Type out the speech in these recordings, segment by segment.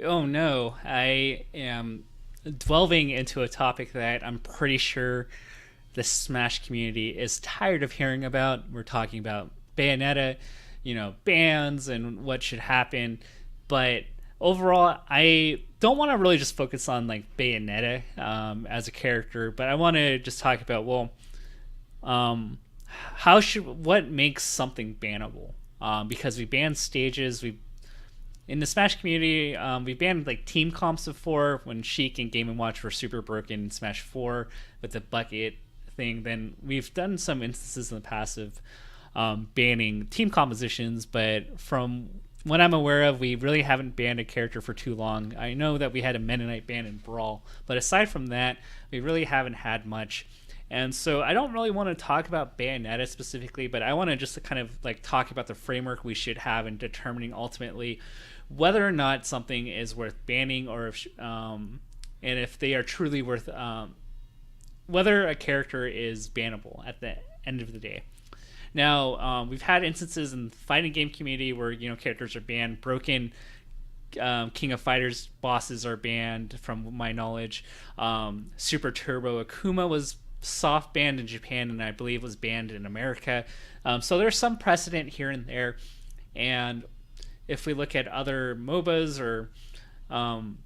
Oh no, I am delving into a topic that I'm pretty sure the Smash community is tired of hearing about. We're talking about Bayonetta, bans and what should happen. But overall, I don't want to really just focus on like Bayonetta as a character, but I want to just talk about, well, um, what makes something bannable? Because we ban stages, we in the Smash community, we banned like team comps before when Sheik and Game and Watch were super broken in Smash 4 with the bucket thing. Then we've done some instances in the past of banning team compositions, but from what I'm aware of, we really haven't banned a character for too long. I know that we had a Mennonite ban in Brawl, but aside from that, we really haven't had much. And so I don't really want to talk about Bayonetta specifically, but I want to just kind of like talk about the framework we should have in determining ultimately whether or not something is worth banning, or and if they are truly worth whether a character is bannable at the end of the day. Now, we've had instances in the fighting game community where characters are banned. Broken King of Fighters bosses are banned, from my knowledge. Super Turbo Akuma was soft banned in Japan, and I believe was banned in America. So there's some precedent here and there. And if we look at other um,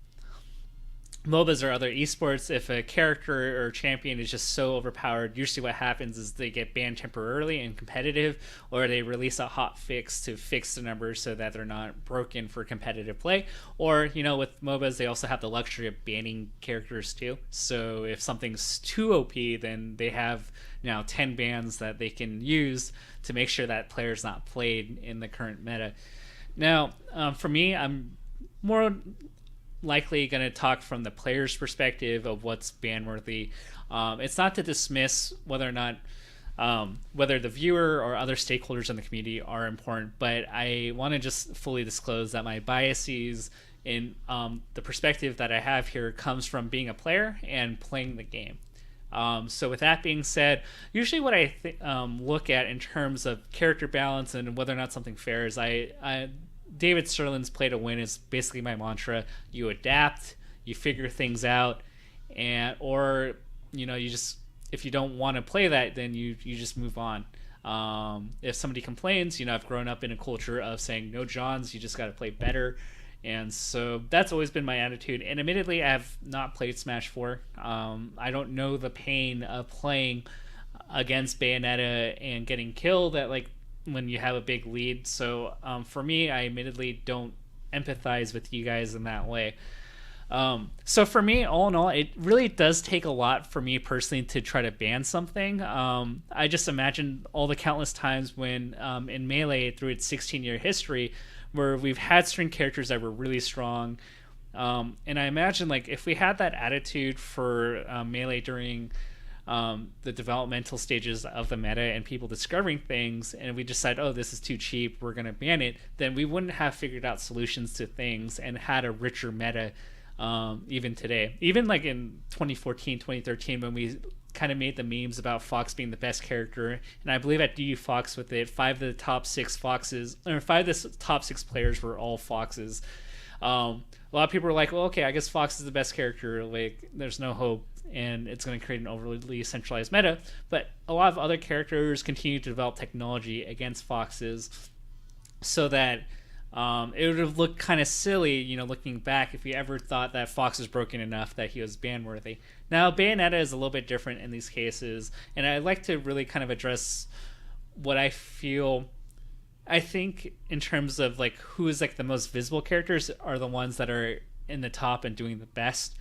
MOBAs or other esports, if a character or champion is just so overpowered, usually what happens is they get banned temporarily in competitive, or they release a hot fix to fix the numbers so that they're not broken for competitive play. Or, with MOBAs, they also have the luxury of banning characters too. So if something's too OP, then they have now 10 bans that they can use to make sure that player's not played in the current meta. Now, for me, I'm more likely going to talk from the player's perspective of what's ban worthy. It's not to dismiss whether or not whether the viewer or other stakeholders in the community are important, but I want to just fully disclose that my biases in the perspective that I have here comes from being a player and playing the game. So with that being said, usually what I look at in terms of character balance and whether or not something fair is David Sterling's play to win is basically my mantra. You adapt, you figure things out, and or you just, if you don't want to play that, then you just move on. If somebody complains, I've grown up in a culture of saying no Johns, you just got to play better. And so that's always been my attitude. And admittedly, I have not played Smash 4. I don't know the pain of playing against Bayonetta and getting killed at like when you have a big lead. So for me, I admittedly don't empathize with you guys in that way. So for me, all in all, it really does take a lot for me personally to try to ban something. I just imagine all the countless times when in Melee, through its 16-year history, where we've had string characters that were really strong. And I imagine like if we had that attitude for Melee during the developmental stages of the meta and people discovering things, and we decide, oh, this is too cheap, we're going to ban it, then we wouldn't have figured out solutions to things and had a richer meta even today. Even like in 2014, 2013, when we kind of made the memes about Fox being the best character, and I believe at DU Fox with it, five of the top six players were all Foxes. A lot of people were like, well, okay, I guess Fox is the best character, like there's no hope and it's going to create an overly centralized meta. But a lot of other characters continue to develop technology against Foxes, so that it would have looked kind of silly, looking back, if we ever thought that Fox was broken enough that he was ban worthy. Now, Bayonetta is a little bit different in these cases, and I'd like to really kind of address what I feel. I think in terms of like who is like the most visible characters are the ones that are in the top and doing the best.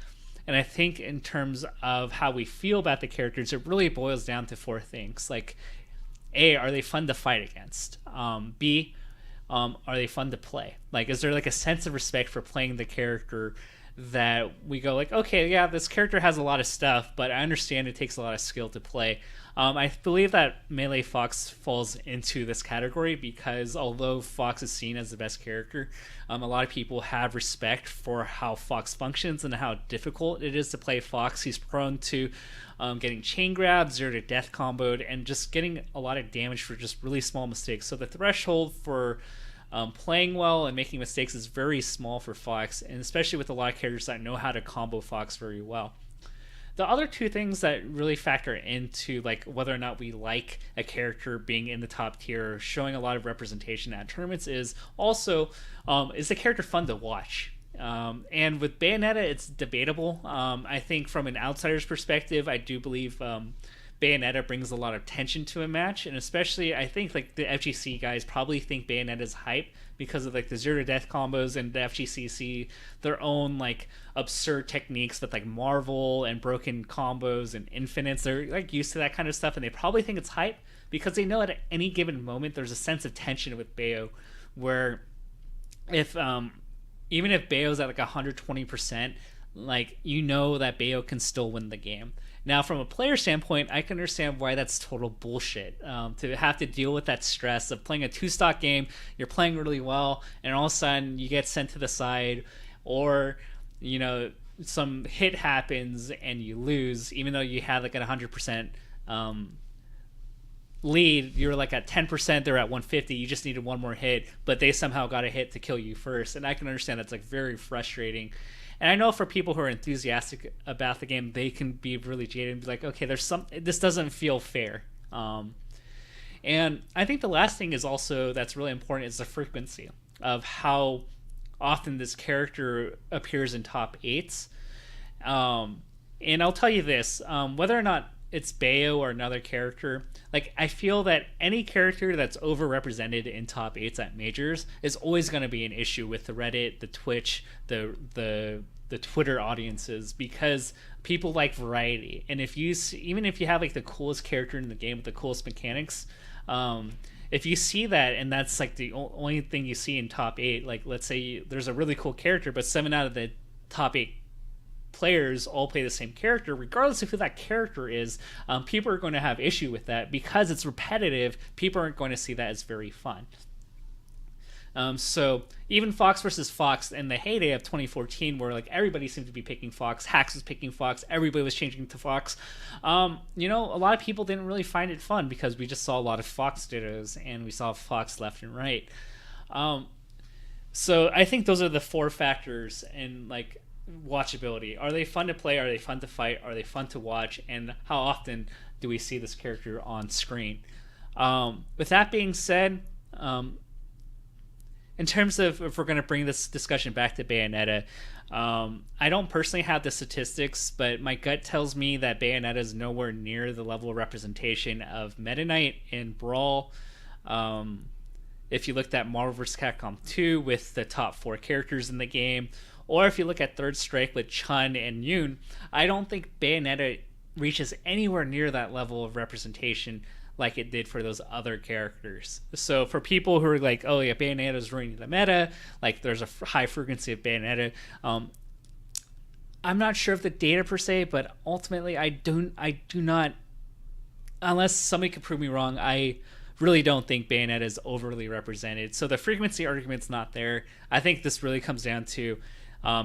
And I think in terms of how we feel about the characters, it really boils down to four things. Like, A, are they fun to fight against? B, are they fun to play? Like, is there like a sense of respect for playing the character that we go like, okay, yeah, this character has a lot of stuff, but I understand it takes a lot of skill to play. I believe that Melee Fox falls into this category because although Fox is seen as the best character, a lot of people have respect for how Fox functions and how difficult it is to play Fox. He's prone to getting chain grabbed, zero to death comboed, and just getting a lot of damage for just really small mistakes. So the threshold for Playing well and making mistakes is very small for Fox, and especially with a lot of characters that know how to combo Fox very well. The other two things that really factor into like whether or not we like a character being in the top tier, showing a lot of representation at tournaments, is also is the character fun to watch? And with Bayonetta, it's debatable. I think from an outsider's perspective, I do believe Bayonetta brings a lot of tension to a match, and especially I think like the FGC guys probably think Bayonetta's hype because of like the zero to death combos, and the FGC see their own like absurd techniques with like Marvel and broken combos and infinites. They're like used to that kind of stuff, and they probably think it's hype because they know at any given moment there's a sense of tension with Bayo, where if even if Bayo's at like 120%, like you know that Bayo can still win the game. Now, from a player standpoint, I can understand why that's total bullshit. To have to deal with that stress of playing a two-stock game, you're playing really well, and all of a sudden you get sent to the side, or you know some hit happens and you lose, even though you had like a 100% lead. You're like at 10%, they're at 150. You just needed one more hit, but they somehow got a hit to kill you first, and I can understand that's like very frustrating. And I know for people who are enthusiastic about the game, they can be really jaded and be like, okay, this doesn't feel fair. And I think the last thing is also that's really important is the frequency of how often this character appears in top 8s. And I'll tell you this, whether or not it's Bayo or another character, like I feel that any character that's overrepresented in top 8s at majors is always going to be an issue with the Reddit, the Twitch, the Twitter audiences, because people like variety. And if you even if you have like the coolest character in the game with the coolest mechanics, if you see that and that's like the only thing you see in top 8, like let's say there's a really cool character but 7 out of the top 8 players all play the same character, regardless of who that character is, people are going to have issue with that because it's repetitive. People aren't going to see that as very fun. So even Fox versus Fox in the heyday of 2014, where like everybody seemed to be picking Fox, Hax was picking Fox, everybody was changing to Fox. You know, a lot of people didn't really find it fun because we just saw a lot of Fox dittos and we saw Fox left and right. So I think those are the 4 factors in like watchability. Are they fun to play? Are they fun to fight? Are they fun to watch? And how often do we see this character on screen? With that being said, in terms of if we're going to bring this discussion back to Bayonetta, I don't personally have the statistics, but my gut tells me that Bayonetta is nowhere near the level of representation of Meta Knight in Brawl. If you looked at Marvel vs. Capcom 2 with the top 4 characters in the game, or if you look at Third Strike with Chun and Yoon, I don't think Bayonetta reaches anywhere near that level of representation like it did for those other characters. So for people who are like, oh yeah, Bayonetta is ruining the meta, like there's a high frequency of Bayonetta, I'm not sure of the data per se, but ultimately I do not, unless somebody can prove me wrong, I really don't think Bayonetta is overly represented. So the frequency argument's not there. I think this really comes down to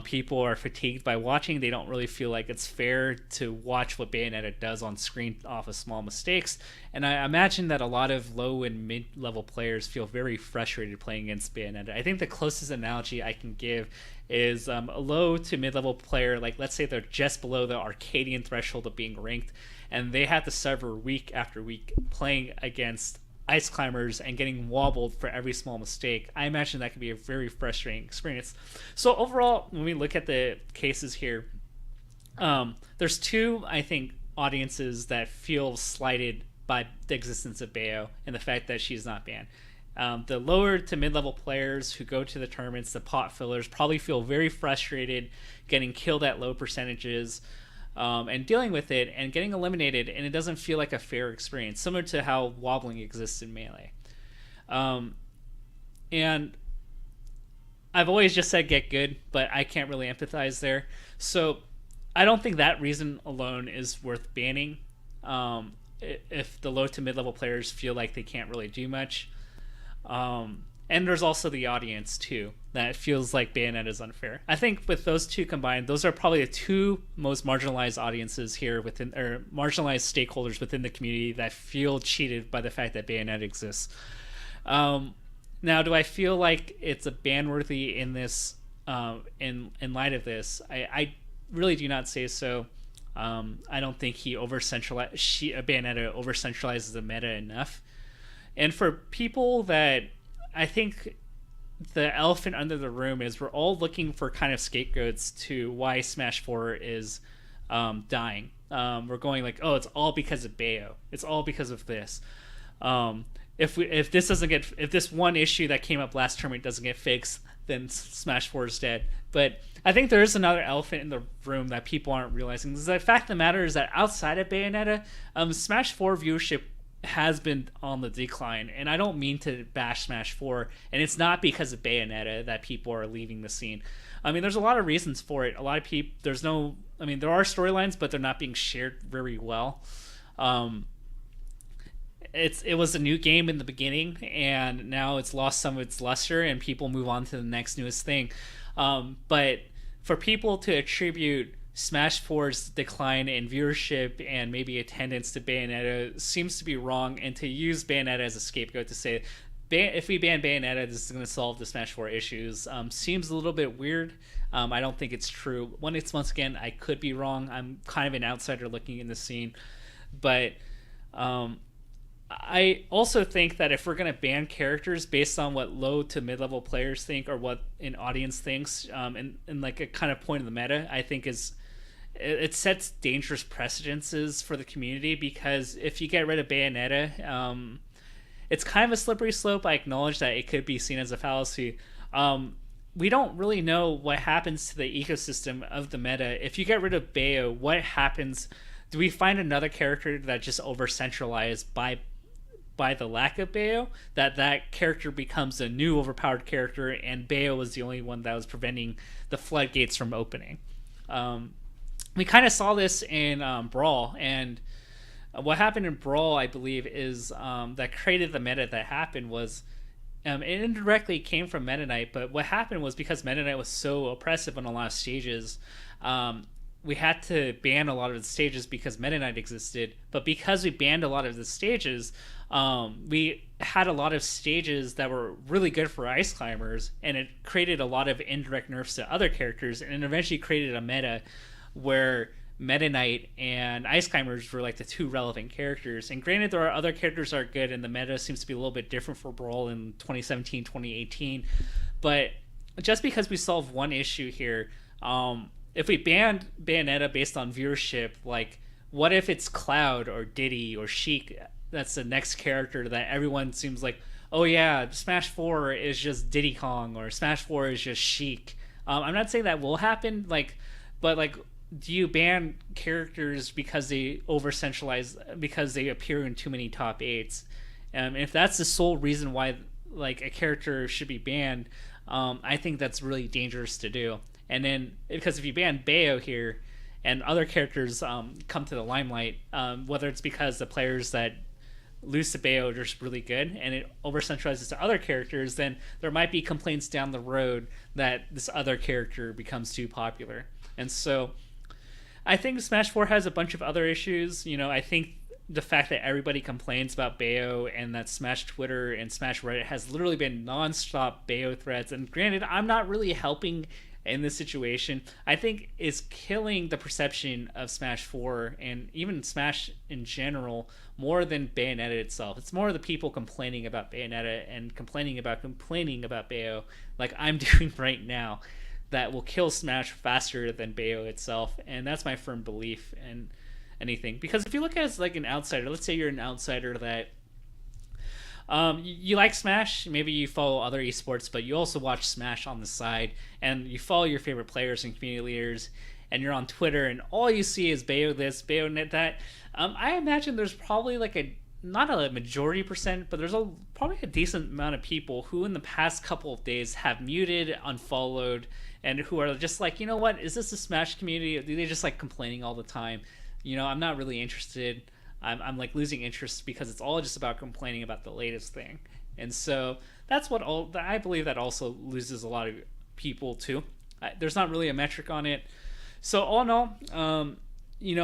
people are fatigued by watching. They don't really feel like it's fair to watch what Bayonetta does on screen off of small mistakes. And I imagine that a lot of low and mid-level players feel very frustrated playing against Bayonetta. I think the closest analogy I can give is a low to mid-level player, like let's say they're just below the Arcadian threshold of being ranked, and they have to suffer week after week playing against ice climbers and getting wobbled for every small mistake. I imagine that could be a very frustrating experience. So overall, when we look at the cases here, there's 2, I think, audiences that feel slighted by the existence of Bayo and the fact that she's not banned. The lower to mid-level players who go to the tournaments, the pot fillers, probably feel very frustrated getting killed at low percentages, and dealing with it and getting eliminated, and it doesn't feel like a fair experience, similar to how wobbling exists in Melee. And I've always just said get good, but I can't really empathize there. So I don't think that reason alone is worth banning. If the low to mid-level players feel like they can't really do much. And there's also the audience, too, that feels like Bayonetta is unfair. I think with those 2 combined, those are probably the 2 most marginalized audiences here within, or marginalized stakeholders within the community that feel cheated by the fact that Bayonetta exists. Now, do I feel like it's a ban worthy in this in light of this? I really do not say so. I don't think he over centralized Bayonetta over centralizes the meta enough. And for people that, I think the elephant under the room is we're all looking for kind of scapegoats to why Smash 4 is dying. We're going like, oh, it's all because of Bayo. It's all because of this. If this one issue that came up last tournament doesn't get fixed, then Smash 4 is dead. But I think there is another elephant in the room that people aren't realizing. The fact of the matter is that outside of Bayonetta, Smash 4 viewership has been on the decline, and I don't mean to bash Smash 4, and it's not because of Bayonetta that people are leaving the scene. I mean, there's a lot of reasons for it. A lot of people, there are storylines, but they're not being shared very well. It was a new game in the beginning, and now it's lost some of its luster, and people move on to the next newest thing. But for people to attribute Smash 4's decline in viewership and maybe attendance to Bayonetta seems to be wrong, and to use Bayonetta as a scapegoat to say, if we ban Bayonetta, this is going to solve the Smash 4 issues, seems a little bit weird. I don't think it's true. Once again, I could be wrong. I'm kind of an outsider looking in the scene. But I also think that if we're going to ban characters based on what low to mid-level players think or what an audience thinks, in like a kind of point of the meta, I think it sets dangerous precedences for the community, because if you get rid of Bayonetta, it's kind of a slippery slope. I acknowledge that it could be seen as a fallacy. We don't really know what happens to the ecosystem of the meta. If you get rid of Bayo, what happens? Do we find another character that just over-centralized by the lack of Bayo? That character becomes a new overpowered character, and Bayo was the only one that was preventing the floodgates from opening. We kind of saw this in Brawl, and what happened in Brawl, I believe, is that created the meta that happened was it indirectly came from Meta Knight, but what happened was because Meta Knight was so oppressive on a lot of stages, we had to ban a lot of the stages because Meta Knight existed. But because we banned a lot of the stages, we had a lot of stages that were really good for ice climbers, and it created a lot of indirect nerfs to other characters, and it eventually created a meta where Meta Knight and Ice Climbers were like the two relevant characters. And granted, there are other characters that are good, and the meta seems to be a little bit different for Brawl in 2017, 2018. But just because we solve one issue here, if we banned Bayonetta based on viewership, like, what if it's Cloud or Diddy or Sheik? That's the next character that everyone seems like, oh yeah, Smash 4 is just Diddy Kong, or Smash 4 is just Sheik. I'm not saying that will happen, but do you ban characters because they over-centralize, because they appear in too many top 8s? If that's the sole reason why like a character should be banned, I think that's really dangerous to do. And then, because if you ban Bayo here and other characters come to the limelight, whether it's because the players that lose to Bayo are just really good and it over-centralizes to other characters, then there might be complaints down the road that this other character becomes too popular. And so I think Smash 4 has a bunch of other issues. I think the fact that everybody complains about Bayo, and that Smash Twitter and Smash Reddit has literally been non-stop Bayo threads, and granted, I'm not really helping in this situation, I think is killing the perception of Smash 4 and even Smash in general more than Bayonetta itself. It's more the people complaining about Bayonetta and complaining about Bayo, like I'm doing right now, that will kill Smash faster than Bayo itself. And that's my firm belief in anything. Because if you look at it as like an outsider, let's say you're an outsider that you like Smash, maybe you follow other esports, but you also watch Smash on the side, and you follow your favorite players and community leaders, and you're on Twitter, and all you see is Bayo this, Bayo that. I imagine there's probably like not a majority percent, but there's probably a decent amount of people who in the past couple of days have muted, unfollowed, and who are just like, you know what, is this a Smash community? Or do they just like complaining all the time? I'm not really interested. I'm like losing interest because it's all just about complaining about the latest thing. And so that's what I believe that also loses a lot of people too. There's not really a metric on it. So all in all,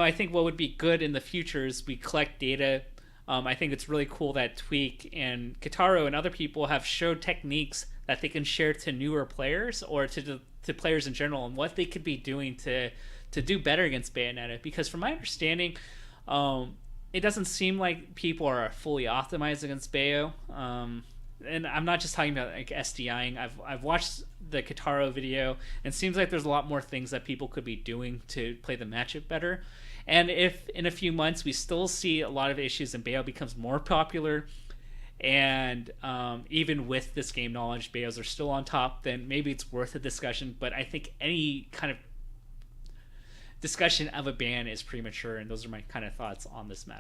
I think what would be good in the future is we collect data I think it's really cool that Tweak and Kitaro and other people have showed techniques that they can share to newer players or to players in general, and what they could be doing to do better against Bayonetta. Because from my understanding, it doesn't seem like people are fully optimized against Bayo. And I'm not just talking about like SDIing. I've watched the Kitaro video, and it seems like there's a lot more things that people could be doing to play the matchup better. And if in a few months we still see a lot of issues and Bayo becomes more popular, and even with this game knowledge, Bayos are still on top, then maybe it's worth a discussion. But I think any kind of discussion of a ban is premature, and those are my kind of thoughts on this matter.